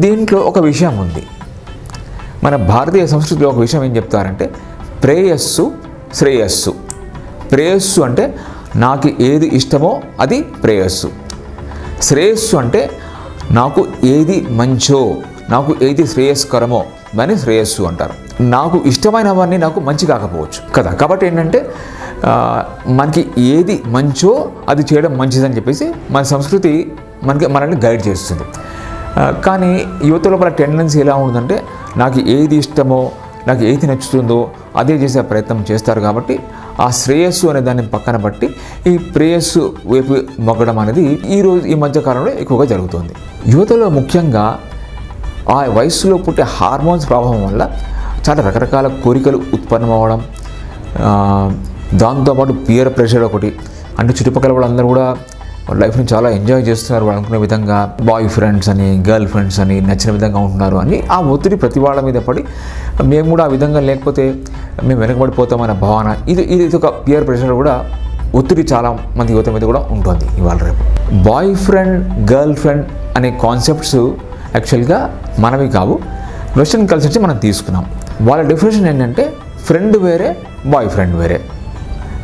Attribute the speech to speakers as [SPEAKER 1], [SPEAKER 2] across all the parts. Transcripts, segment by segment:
[SPEAKER 1] దీంట్లో ఒక విషయం ఉంది. మన భారతీయ సంస్కృతిలో ఒక విషయం ఏం చెప్తారంటే ప్రేయస్సు శ్రేయస్సు. ప్రేయస్సు అంటే నాకు ఏది ఇష్టమో అది ప్రేయస్సు. శ్రేయస్సు అంటే నాకు ఏది మంచో, నాకు ఏది శ్రేయస్కరమో దాన్ని శ్రేయస్సు అంటారు. నాకు ఇష్టమైనవన్నీ నాకు మంచి కాకపోవచ్చు కదా. కాబట్టి ఏంటంటే మనకి ఏది మంచో అది చేయడం మంచిదని చెప్పేసి మన సంస్కృతి మనల్ని గైడ్ చేస్తుంది. కానీ యువత లోపల టెండెన్సీ ఎలా ఉంటుందంటే నాకు ఏది ఇష్టమో, నాకు ఏది నచ్చుతుందో అదే చేసే ప్రయత్నం చేస్తారు. కాబట్టి ఆ శ్రేయస్సు అనే దాన్ని పక్కన బట్టి ఈ ప్రేయస్సు వైపు మొగ్గడం అనేది ఈ మధ్యకాలంలో ఎక్కువగా జరుగుతుంది. యువతలో ముఖ్యంగా ఆ వయస్సులో పుట్టే హార్మోన్స్ ప్రభావం వల్ల చాలా రకరకాల కోరికలు ఉత్పన్నమవడం, దాంతోపాటు పియర్ ప్రెషర్ ఒకటి, అంటే చుట్టుపక్కల వాళ్ళందరూ కూడా లైఫ్ని చాలా ఎంజాయ్ చేస్తున్నారు, వాళ్ళు అనుకునే విధంగా బాయ్ ఫ్రెండ్స్ అని గర్ల్ ఫ్రెండ్స్ అని నచ్చిన విధంగా ఉంటున్నారు అని ఆ ఒత్తిడి ప్రతి వాళ్ళ మీద పడి మేము కూడా ఆ విధంగా లేకపోతే మేము వెనకబడిపోతామనే భావన, ఇది ఒక పియర్ ప్రెషర్ కూడా ఒత్తిడి చాలా మంది యువత మీద కూడా ఉంటుంది ఇవాళ రేపు. బాయ్ ఫ్రెండ్ గర్ల్ ఫ్రెండ్ అనే కాన్సెప్ట్స్ యాక్చువల్గా మనవి కావు, వెస్టర్న్ కల్చర్ నుంచి మనం తీసుకున్నాం. వాళ్ళ డెఫినేషన్ ఏంటంటే ఫ్రెండ్ వేరే, బాయ్ ఫ్రెండ్ వేరే,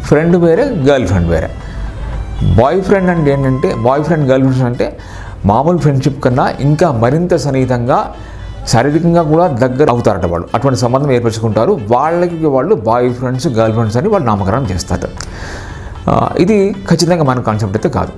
[SPEAKER 1] ఫ్రెండ్ వేరే, గర్ల్ ఫ్రెండ్ వేరే. బాయ్ ఫ్రెండ్ అంటే ఏంటంటే బాయ్ ఫ్రెండ్ గర్ల్ ఫ్రెండ్స్ అంటే మామూలు ఫ్రెండ్షిప్ కన్నా ఇంకా మరింత సన్నిహితంగా శారీరకంగా కూడా దగ్గర అవుతారట వాళ్ళు, అటువంటి సంబంధం ఏర్పరచుకుంటారు. వాళ్ళకి వాళ్ళు బాయ్ ఫ్రెండ్స్ గర్ల్ ఫ్రెండ్స్ అని వాళ్ళు నామకరణం చేస్తారు. ఇది ఖచ్చితంగా మన కాన్సెప్ట్ అయితే కాదు.